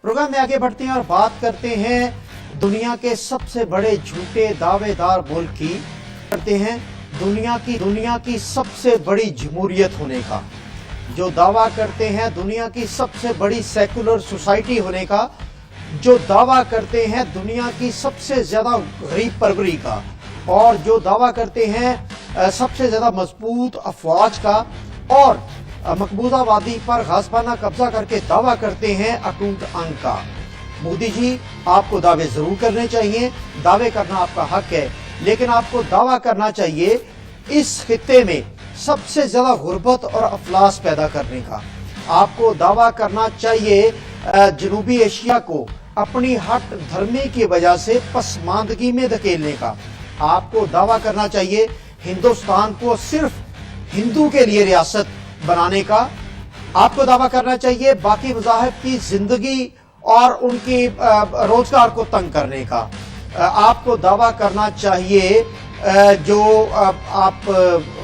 Programme में आगे बढ़ते हैं और बात करते हैं दुनिया के सबसे बड़े झूठे दावेदार मुल्क की, करते हैं दुनिया की सबसे बड़ी जमहूरियत होने का, जो दावा करते हैं दुनिया की सबसे बड़ी सेकुलर सोसाइटी होने का, जो दावा करते हैं दुनिया की सबसे ज्यादा गरीब परवरी का, और जो दावा करते हैं सबसे ज्यादा मजबूत अफवाज का, और मकबूजा वादी पर गाज़बाना कब्जा करके दावा करते हैं अटूट अंग का। मोदी जी, आपको दावे जरूर करने चाहिए, दावे करना आपका हक है, लेकिन आपको दावा करना चाहिए इस खित्ते में सबसे ज्यादा गुर्बत और अफलास पैदा करने का। आपको दावा करना चाहिए जनूबी एशिया को अपनी हट धर्मी की वजह से पसमानदगी में धकेलने का। आपको दावा करना चाहिए हिंदुस्तान को सिर्फ हिंदू के लिए रियासत बनाने का। आपको दावा करना चाहिए बाकी मज़ाहिब की जिंदगी और उनकी रोजगार को तंग करने का। आपको दावा करना चाहिए जो आप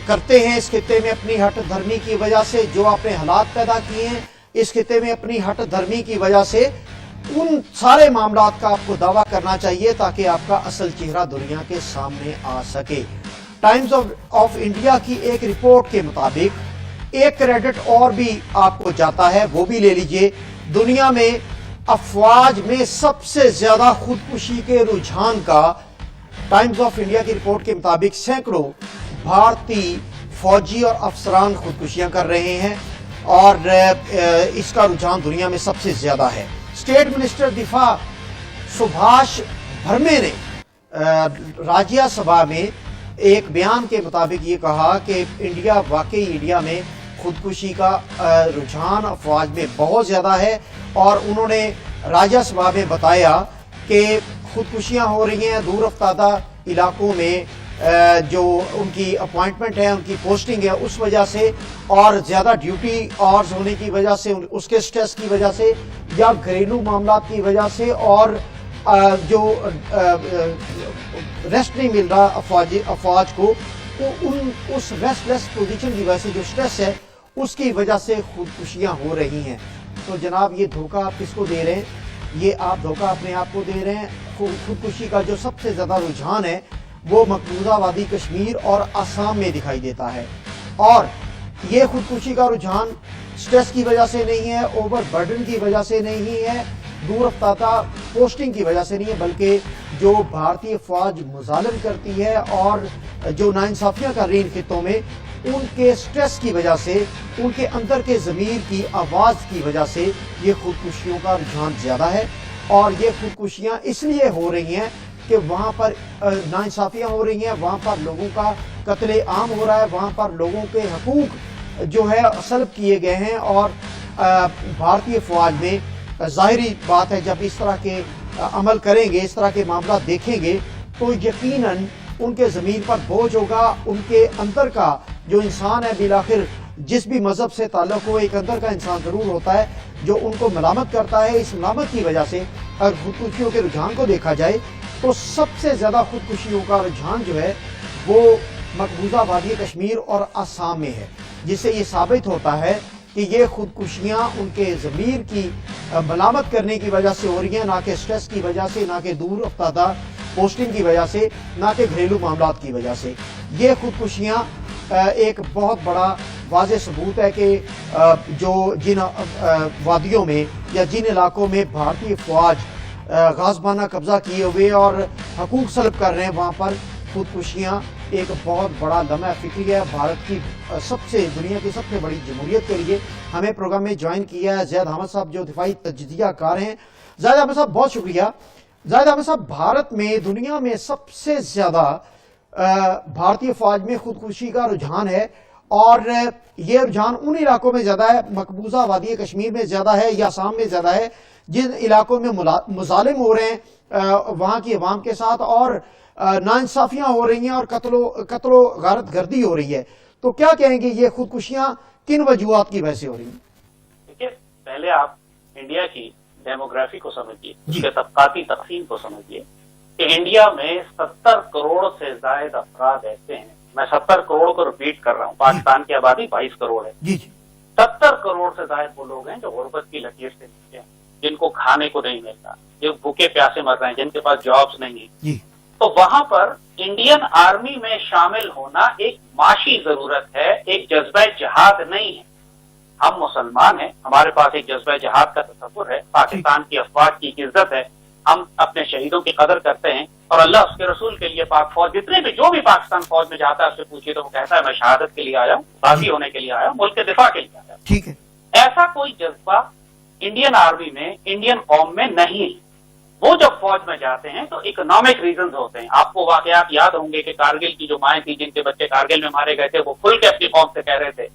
करते हैं इस खित्ते में अपनी हट धर्मी की वजह से, जो आपने हालात पैदा किए हैं इस खित्ते में अपनी हट धर्मी की वजह से, उन सारे मामलात का आपको दावा करना चाहिए ताकि आपका असल चेहरा दुनिया के सामने आ सके। टाइम्स ऑफ इंडिया की एक रिपोर्ट के मुताबिक एक क्रेडिट और भी आपको जाता है, वो भी ले लीजिए। दुनिया में अफवाज में सबसे ज्यादा खुदकुशी के रुझान का टाइम्स ऑफ इंडिया की रिपोर्ट के मुताबिक सैकड़ों भारतीय फौजी और अफसरान खुदकुशियां कर रहे हैं, और इसका रुझान दुनिया में सबसे ज्यादा है। स्टेट मिनिस्टर दिफा सुभाष भरमे ने राज्यसभा में एक बयान के मुताबिक ये कहा कि इंडिया में खुदकुशी का रुझान अफवाज में बहुत ज्यादा है, और उन्होंने राज्यसभा में बताया कि खुदकुशियां हो रही हैं दूर अफ्तादा इलाकों में, जो उनकी अपॉइंटमेंट है, उनकी पोस्टिंग है, उस वजह से, और ज्यादा ड्यूटी आवर्स होने की वजह से, उसके स्ट्रेस की वजह से, या घरेलू मामलात की वजह से, और जो रेस्ट नहीं मिल रहा अफवाज को, तो उस रेस्टलेस पोजीशन की वजह से, जो स्ट्रेस है उसकी वजह से खुदकुशियां हो रही हैं। तो जनाब, ये धोखा आप किसको दे रहे हैं? ये आप धोखा अपने आप को दे रहे हैं। खुदकुशी का जो सबसे ज्यादा रुझान है वो मकबूजा वादी कश्मीर और आसाम में दिखाई देता है, और ये खुदकुशी का रुझान स्ट्रेस की वजह से नहीं है, ओवर बर्डन की वजह से नहीं है, दूर अफ्तादा पोस्टिंग की वजह से नहीं है, बल्कि जो भारतीय फौज मुजालिम करती है और जो नाइंसाफियां कर रही इन खित्तों में, उनके स्ट्रेस की वजह से, उनके अंदर के ज़मीर की आवाज़ की वजह से ये खुदकुशियों का रुझान ज़्यादा है। और ये खुदकुशियाँ इसलिए हो रही हैं कि वहाँ पर नाइंसाफियाँ हो रही हैं, वहाँ पर लोगों का कत्ले आम हो रहा है, वहाँ पर लोगों के हकूक़ जो है सल्ब किए गए हैं, और भारतीय फ़ौज में ज़ाहिरी बात है जब इस तरह के अमल करेंगे, इस तरह के मामला देखेंगे, तो यकीनन उनके ज़मीर पर बोझ होगा। उनके अंदर का जो इंसान है, बिलाखिर जिस भी मज़हब से ताल्लुक़ हो, एक अंदर का इंसान ज़रूर होता है जो उनको मलामत करता है। इस मलामत की वजह से अगर खुदकुशियों के रुझान को देखा जाए तो सबसे ज़्यादा खुदकुशियों का रुझान जो है वो मकबूजा वादी कश्मीर और आसाम में है, जिससे ये साबित होता है कि ये खुदकुशियाँ उनके ज़मीर की मलामत करने की वजह से हो रही हैं, ना कि स्ट्रेस की वजह से, ना कि दूर अफ्तादा पोस्टिंग की वजह से, ना कि घरेलू मामलात की वजह से। ये खुदकुशियाँ एक बहुत बड़ा वाज़ेह सबूत है कि जिन वादियों में या जिन इलाकों में भारतीय फ़ौज गाज़बाना कब्ज़ा किए हुए और हकूक़ सल्ब कर रहे हैं, वहाँ पर खुदकुशियाँ एक बहुत बड़ा लम्हा फ़िक्री है। भारत की दुनिया की सबसे बड़ी जमहूरियत के लिए हमें प्रोग्राम में ज्वाइन किया है ज़ैद अहमद साहब, जो दिफाई तजज़िया कार हैं। ज़ैद अहमद साहब, बहुत शुक्रिया। ज़ैद अहमद साहब, भारत में दुनिया में सबसे ज़्यादा भारतीय फ़ौज में खुदकुशी का रुझान है, और ये रुझान उन इलाकों में ज़्यादा है, मकबूजा वादी कश्मीर में ज़्यादा है या आसाम में ज़्यादा है, जिन इलाकों में मुजालिम हो रहे हैं वहाँ की अवाम के साथ, और नाइंसाफियाँ हो रही हैं और कत्लो गारत गर्दी हो रही है। तो क्या कहेंगे, ये खुदकुशियाँ किन वजूहात की वजह से हो रही हैं? देखिए, पहले आप इंडिया की डेमोग्राफी को समझिए, उसके तबकाती तकसीम को समझिए कि इंडिया में 70 करोड़ से ज्यादा अफराद ऐसे हैं, मैं 70 करोड़ को रिपीट कर रहा हूँ, पाकिस्तान की आबादी 22 करोड़ है, 70 करोड़ से ज्यादा वो लोग हैं जो गुर्बत की लकीर से नीचे हैं। जिनको खाने को नहीं मिलता, जो भूखे प्यासे मर रहे हैं, जिनके पास जॉब्स नहीं है, जी तो वहां पर इंडियन आर्मी में शामिल होना एक माशी जरूरत है, एक जज्बा जिहाद नहीं है। हम मुसलमान हैं, हमारे पास एक जज्बा जिहाद का तसव्वुर है, पाकिस्तान की अफवाज की इज्जत है, हम अपने शहीदों की कदर करते हैं, और अल्लाह उसके रसूल के लिए पाक फौज, जितने भी जो भी पाकिस्तान फौज में जाता है उससे पूछिए तो वो कहता है मैं शहादत के लिए आया हूँ, बागी होने के लिए आया हूँ, मुल्क के दिफा के लिए आया हूँ। ठीक है। ऐसा कोई जज्बा इंडियन आर्मी में, इंडियन कौम में नहीं है। वो जब फौज में जाते हैं तो इकोनॉमिक रीजंस होते हैं। आपको वाकयात याद होंगे कि कारगिल की जो माएँ थी जिनके बच्चे कारगिल में मारे गए थे, वो खुल के अपनी कौम से कह रहे थे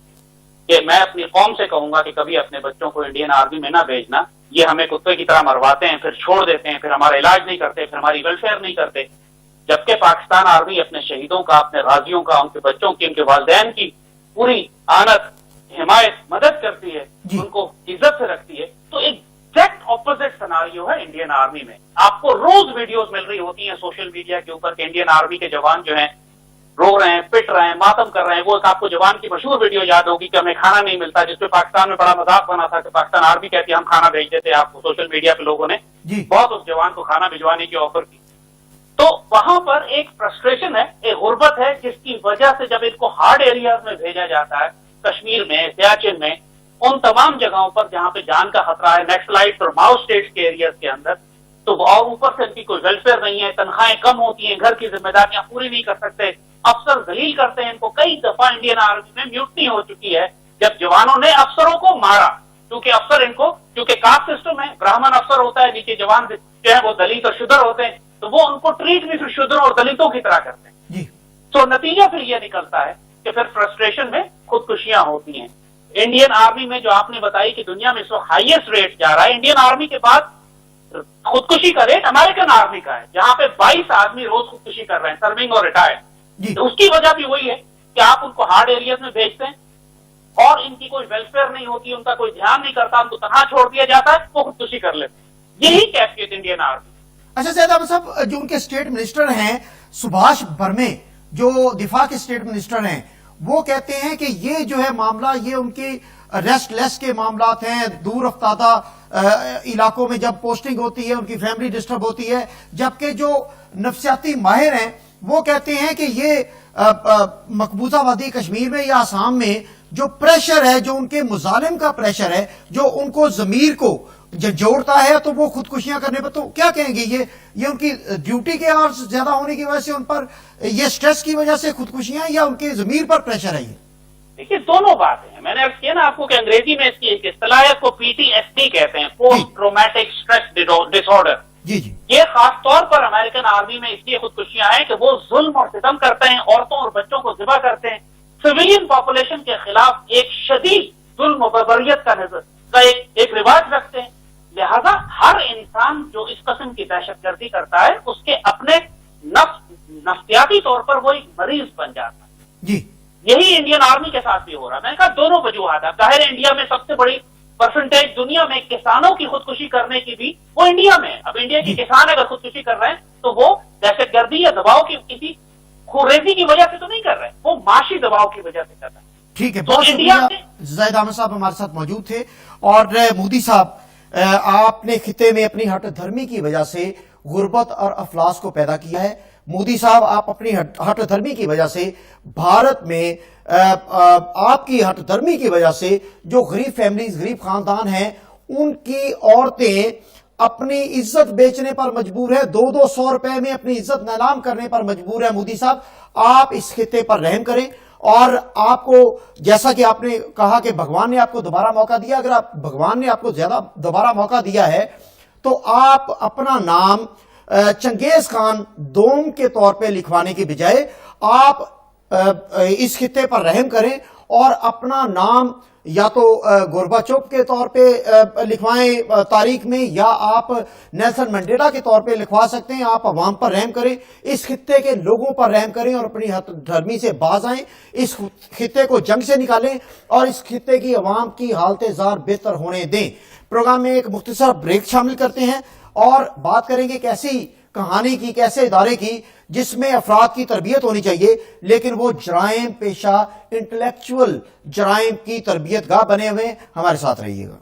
कि मैं अपनी कौम से कहूंगा कि कभी अपने बच्चों को इंडियन आर्मी में ना भेजना, ये हमें कुत्ते की तरह मरवाते हैं, फिर छोड़ देते हैं, फिर हमारा इलाज नहीं करते, फिर हमारी वेलफेयर नहीं करते। जबकि पाकिस्तान आर्मी अपने शहीदों का, अपने गाजियों का, उनके बच्चों की, उनके वालिदैन की पूरी आनत, हिमायत, मदद करती है, उनको इज्जत से रखती है। तो एग्जैक्ट ऑपोजिट सिनारियो है इंडियन आर्मी में। आपको रोज वीडियोस मिल रही होती हैं सोशल मीडिया के ऊपर कि इंडियन आर्मी के जवान जो हैं रो रहे हैं, पिट रहे हैं, मातम कर रहे हैं। वो एक आपको जवान की मशहूर वीडियो याद होगी कि हमें खाना नहीं मिलता, जिसपे पाकिस्तान में बड़ा मजाक बना था कि पाकिस्तान आर्मी कहती है हम खाना भेज देते हैं आपको। सोशल मीडिया पे लोगों ने बहुत उस जवान को खाना भिजवाने की ऑफर की। तो वहां पर एक फ्रस्ट्रेशन है, एक गुर्बत है, जिसकी वजह से जब इनको हार्ड एरियाज में भेजा जाता है, कश्मीर में, सियाचिन में, उन तमाम जगहों पर जहां पे जान का खतरा है, नक्सलाइट और माओ स्टेट्स के एरियाज के अंदर, तो और ऊपर से इनकी कोई वेलफेयर नहीं है, तनख्वाहें कम होती हैं, घर की जिम्मेदारियां पूरी नहीं कर सकते, अफसर जलील करते हैं इनको। कई दफा इंडियन आर्मी में म्यूटनी हो चुकी है जब जवानों ने अफसरों को मारा, क्योंकि अफसर इनको, क्योंकि कास्ट सिस्टम है, ब्राह्मण अफसर होता है, नीचे जवान जो है वो दलित और शुद्र होते हैं, तो वो उनको ट्रीट भी फिर शुद्र और दलितों की तरह करते हैं। तो नतीजा फिर ये निकलता है कि फिर फ्रस्ट्रेशन में खुदकुशियां होती हैं। इंडियन आर्मी में जो आपने बताई कि दुनिया में इस वक्त हाईएस्ट रेट जा रहा है, इंडियन आर्मी के बाद खुदकुशी का रेट अमेरिकन आर्मी का है, जहां पे 22 आदमी रोज खुदकुशी कर रहे हैं, सर्विंग और रिटायर्ड। तो उसकी वजह भी वही है कि आप उनको हार्ड एरियाज में भेजते हैं और इनकी कोई वेलफेयर नहीं होती, उनका कोई ध्यान नहीं करता, उनको तनहा छोड़ दिया जाता है, वो खुदकुशी कर लेते हैं। यही कैफियत इंडियन आर्मी। अच्छा सैयद अहमद साहब, जो उनके स्टेट मिनिस्टर हैं सुभाष बर्मे, जो दिफा के स्टेट मिनिस्टर हैं, वो कहते हैं कि ये जो है मामला, ये उनकी रेस्टलेस के मामलात हैं, दूर अफ्तादा इलाकों में जब पोस्टिंग होती है उनकी फैमिली डिस्टर्ब होती है। जबकि जो नफ्सियाती माहिर हैं वो कहते हैं कि ये मकबूजा वादी कश्मीर में या आसाम में जो प्रेशर है, जो उनके मुजालिम का प्रेशर है, जो उनको जमीर को जोड़ता है, तो वो खुदकुशियां करने पर, तो क्या कहेंगे, ये उनकी ड्यूटी के आवर्स ज्यादा होने की वजह से उन पर, ये स्ट्रेस की वजह से खुदकुशियां, या उनके जमीर पर प्रेशर है? ये देखिए दोनों बातें हैं। मैंने अर्ज किया ना आपको कि अंग्रेजी में इसकी एक इस्तिलाह है, को PTSD कहते हैं, पोस्ट ट्रोमैटिक स्ट्रेस डिसऑर्डर। जी जी। ये खास तौर पर अमेरिकन आर्मी में इसलिए खुदकुशियां हैं कि वो जुल्म और सितम करते हैं, औरतों और बच्चों को ज़िबा करते हैं, सिविलियन पॉपुलेशन के खिलाफ एक शदीद जुल्म और बर्बरियत का एक रिवाज रखते हैं। लिहाजा हर इंसान जो इस किस्म की दहशतगर्दी करता है, उसके अपने नफ्सियाती तौर पर वो एक मरीज बन जाता है। जी, यही इंडियन आर्मी के साथ भी हो रहा है। मैंने कहा दोनों वजूहात है। जाहिर है इंडिया में सबसे बड़ी परसेंटेज दुनिया में किसानों की खुदकुशी करने की भी वो इंडिया में है। अब इंडिया के किसान अगर खुदकुशी कर रहे हैं तो वो दहशतगर्दी या दबाव की, किसी खुरेजी की वजह से तो नहीं कर रहे, वो माशी दबाव की वजह से कर रहे हैं। ठीक है, बहुत शुक्रिया। ज़ाहिद अहमद साहब हमारे साथ मौजूद थे। और मोदी साहब, आपने खिते में अपनी हट धर्मी की वजह से गुर्बत और अफलास को पैदा किया है। मोदी साहब, आप अपनी हट धर्मी की वजह से भारत में, आपकी हट धर्मी की वजह से जो गरीब फैमिलीज, गरीब खानदान हैं, उनकी औरतें अपनी इज्जत बेचने पर मजबूर है, 200-200 रुपए में अपनी इज्जत नीलाम करने पर मजबूर है। मोदी साहब, आप इस खिते पर रहम करें। और आपको, जैसा कि आपने कहा कि भगवान ने आपको दोबारा मौका दिया, अगर भगवान ने आपको ज्यादा दोबारा मौका दिया है तो आप अपना नाम चंगेज खान दोम के तौर पे लिखवाने की बजाय आप इस खिते पर रहम करें और अपना नाम या तो गोरबाचोव के तौर पे लिखवाएं तारीख में, या आप नेल्सन मंडेला के तौर पे लिखवा सकते हैं। आप अवाम पर रहम करें, इस खिते के लोगों पर रहम करें और अपनी हथधर्मी से बाज आएं, इस खिते को जंग से निकालें और इस खिते की अवाम की हालत जार बेहतर होने दें। प्रोग्राम में एक मुख्तसर ब्रेक शामिल करते हैं और बात करेंगे कैसी कहानी की, कैसे इदारे की जिसमें अफराद की तरबियत होनी चाहिए, लेकिन वो जराइम पेशा, इंटेलेक्चुअल जराइम की तरबियत गाह बने हुए। हमारे साथ रहिएगा।